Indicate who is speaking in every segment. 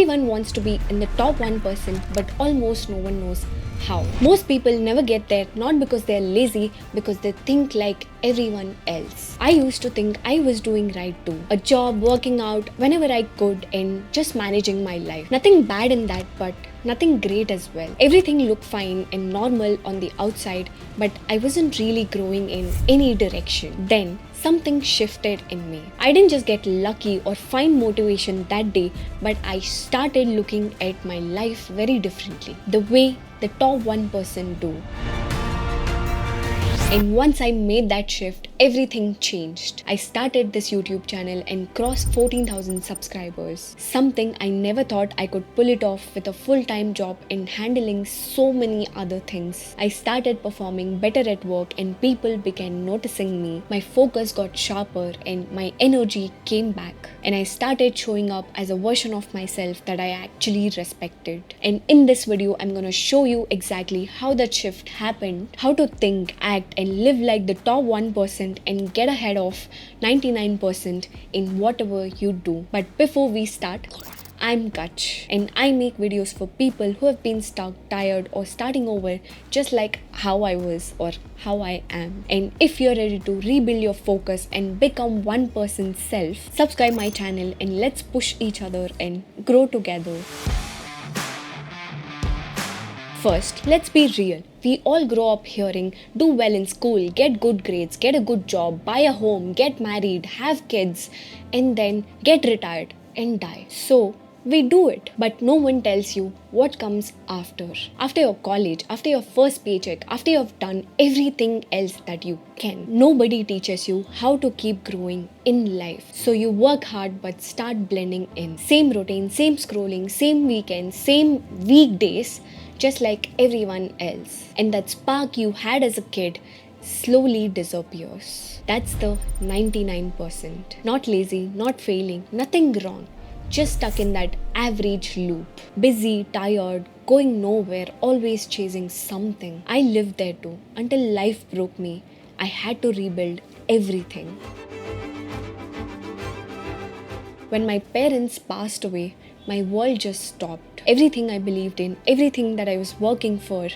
Speaker 1: Everyone wants to be in the top 1%, but almost no one knows how. Most people never get there, not because they're lazy, because they think like everyone else. I used to think I was doing right too. A job, working out whenever I could, and just managing my life. Nothing bad in that, but nothing great as well. Everything looked fine and normal on the outside, but I wasn't really growing in any direction. Then something shifted in me. I didn't just get lucky or find motivation that day, but I started looking at my life very differently. The way the top 1% do. And once I made that shift, everything changed. I started this YouTube channel and crossed 14,000 subscribers. Something I never thought I could pull it off with a full-time job and handling so many other things. I started performing better at work and people began noticing me. My focus got sharper and my energy came back. And I started showing up as a version of myself that I actually respected. And in this video, I'm gonna show you exactly how that shift happened, how to think, act, and live like the top 1% and get ahead of 99% in whatever you do. But before we start, I'm Kutch and I make videos for people who have been stuck, tired, or starting over, just like how I was or how I am. And if you're ready to rebuild your focus and become 1% self, subscribe my channel and let's push each other and grow together. First, let's be real. We all grow up hearing, do well in school, get good grades, get a good job, buy a home, get married, have kids, and then get retired and die. So, we do it, but no one tells you what comes after. After your college, after your first paycheck, after you've done everything else that you can. Nobody teaches you how to keep growing in life. So you work hard but start blending in. Same routine, same scrolling, same weekends, same weekdays, just like everyone else. And that spark you had as a kid slowly disappears. That's the 99%. Not lazy, not failing, nothing wrong. Just stuck in that average loop. Busy, tired, going nowhere, always chasing something. I lived there too. Until life broke me, I had to rebuild everything. When my parents passed away, my world just stopped. Everything I believed in, everything that I was working for,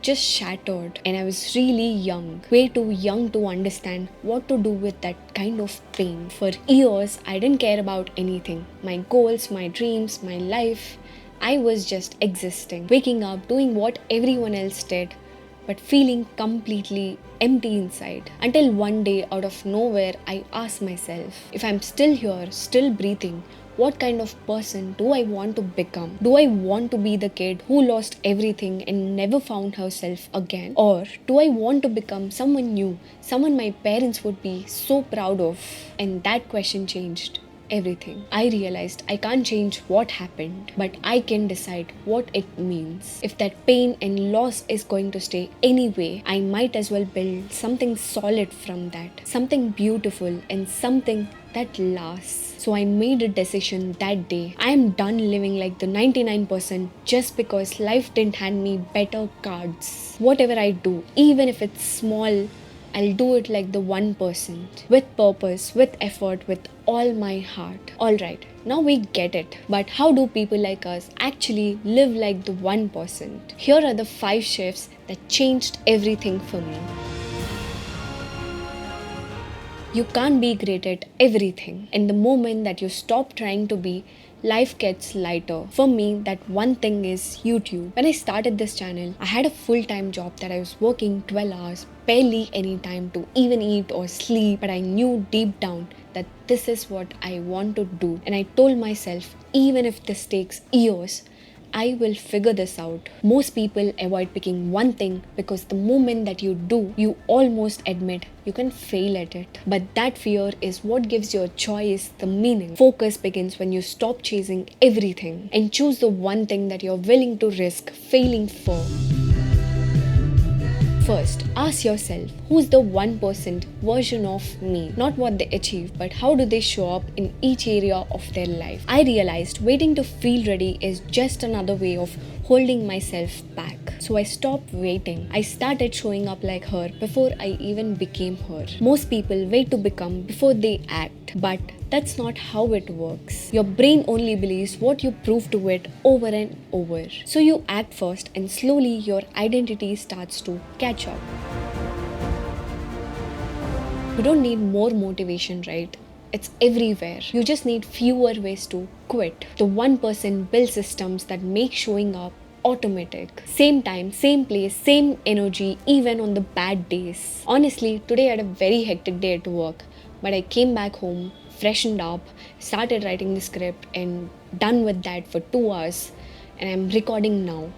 Speaker 1: just shattered. And I was really young, way too young to understand what to do with that kind of pain. For years, I didn't care about anything. My goals, my dreams, my life. I was just existing, waking up, doing what everyone else did, but feeling completely empty inside. Until one day, out of nowhere, I asked myself, if I'm still here, still breathing, what kind of person do I want to become? Do I want to be the kid who lost everything and never found herself again? Or do I want to become someone new, someone my parents would be so proud of? And that question changed everything. I realized I can't change what happened, but I can decide what it means. If that pain and loss is going to stay anyway, I might as well build something solid from that. Something beautiful and something that lasts. So I made a decision that day. I am done living like the 99% just because life didn't hand me better cards. Whatever I do, even if it's small, I'll do it like the 1%. With purpose, with effort, with all my heart. Alright, now we get it. But how do people like us actually live like the 1%? Here are the 5 shifts that changed everything for me. You can't be great at everything. And the moment that you stop trying to be, life gets lighter. For me, that one thing is YouTube. When I started this channel, I had a full-time job that I was working 12 hours, barely any time to even eat or sleep. But I knew deep down that this is what I want to do. And I told myself, even if this takes years, I will figure this out. Most people avoid picking one thing because the moment that you do, you almost admit you can fail at it. But that fear is what gives your choice the meaning. Focus begins when you stop chasing everything and choose the one thing that you're willing to risk failing for. First, ask yourself, who's the 1% version of me? Not what they achieve, but how do they show up in each area of their life? I realized waiting to feel ready is just another way of holding myself back. So I stopped waiting. I started showing up like her before I even became her. Most people wait to become before they act, but that's not how it works. Your brain only believes what you prove to it over and over. So you act first, and slowly your identity starts to catch up. You don't need more motivation, right? It's everywhere. You just need fewer ways to quit. The 1% build systems that make showing up automatic. Same time, same place, same energy, even on the bad days. Honestly, today I had a very hectic day at work, but I came back home, freshened up, started writing the script, and done with that for 2 hours. And I'm recording now.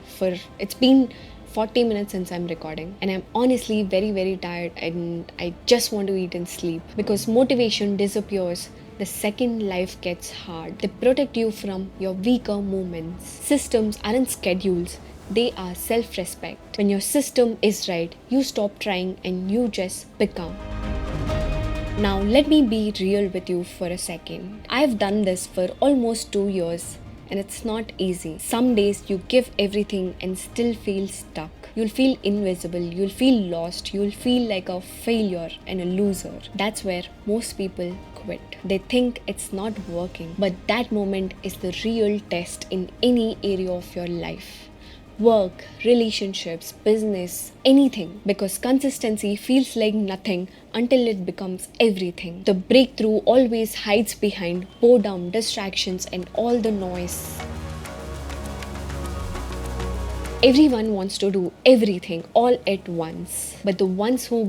Speaker 1: It's been 40 minutes since I'm recording, and I'm honestly very tired, and I just want to eat and sleep because motivation disappears the second life gets hard. They protect you from your weaker moments. Systems aren't schedules, they are self respect. When your system is right, you stop trying and you just become. Now, let me be real with you for a second. I've done this for almost 2 years, and it's not easy. Some days you give everything and still feel stuck. You'll feel invisible, you'll feel lost, you'll feel like a failure and a loser. That's where most people quit. They think it's not working, but that moment is the real test in any area of your life. Work, relationships, business, anything. Because consistency feels like nothing until it becomes everything. The breakthrough always hides behind boredom, distractions, and all the noise. Everyone wants to do everything all at once, but the ones who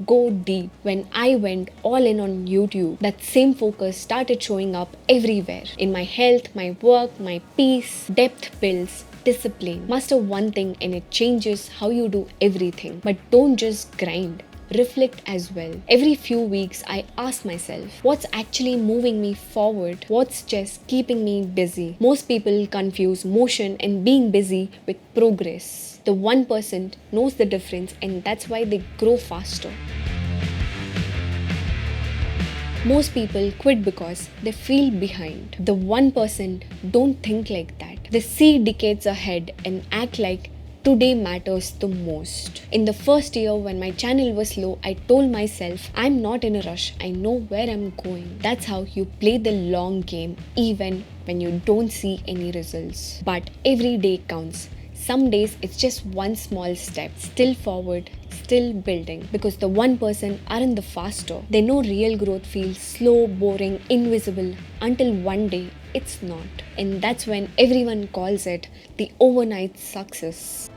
Speaker 1: go deep. When I went all in on YouTube, that same focus started showing up everywhere. In my health, my work, my peace. Depth builds discipline. Master one thing and it changes how you do everything. But don't just grind. Reflect as well. Every few weeks, I ask myself, what's actually moving me forward? What's just keeping me busy? Most people confuse motion and being busy with progress. The 1% knows the difference, and that's why they grow faster. Most people quit because they feel behind. The 1% don't think like that. They see decades ahead and act like today matters the most. In the first year when my channel was low, I told myself, I'm not in a rush, I know where I'm going. That's how you play the long game, even when you don't see any results. But every day counts. Some days it's just one small step, still forward, still building. Because the 1% aren't the faster. They know real growth feels slow, boring, invisible, until one day it's not. And that's when everyone calls it the overnight success.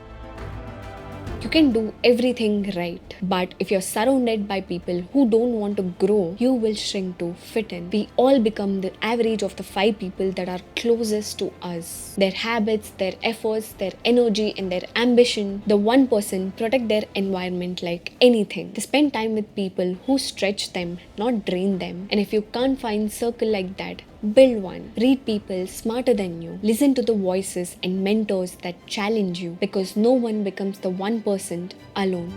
Speaker 1: You can do everything right, but if you're surrounded by people who don't want to grow, you will shrink to fit in. We all become the average of the 5 people that are closest to us. Their habits, their efforts, their energy, and their ambition. The 1% protect their environment like anything. They spend time with people who stretch them, not drain them. And if you can't find circle like that, build one. Read people smarter than you. Listen to the voices and mentors that challenge you, because no one becomes the 1% alone.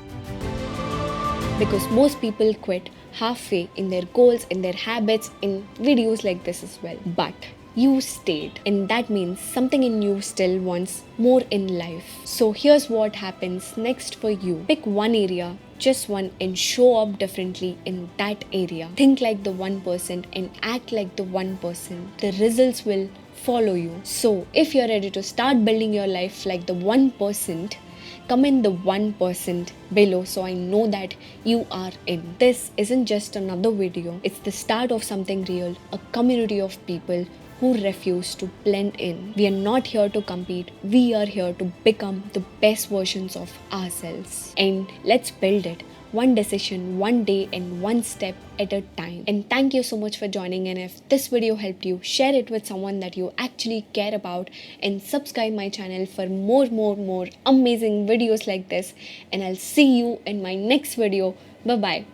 Speaker 1: Because most people quit halfway in their goals, in their habits, in videos like this as well. But you stayed, and that means something in you still wants more in life. So here's what happens next for you. Pick one area, just one, and show up differently in that area. Think like the 1% and act like the 1%. The results will follow you. So if you're ready to start building your life like the 1%, comment the 1% below so I know that you are in. This isn't just another video, it's the start of something real, a community of people who refuse to blend in. We are not here to compete, we are here to become the best versions of ourselves. And let's build it. One decision, one day, and one step at a time. And thank you so much for joining in. If this video helped you, share it with someone that you actually care about, and subscribe my channel for more amazing videos like this. And I'll see you in my next video. Bye bye.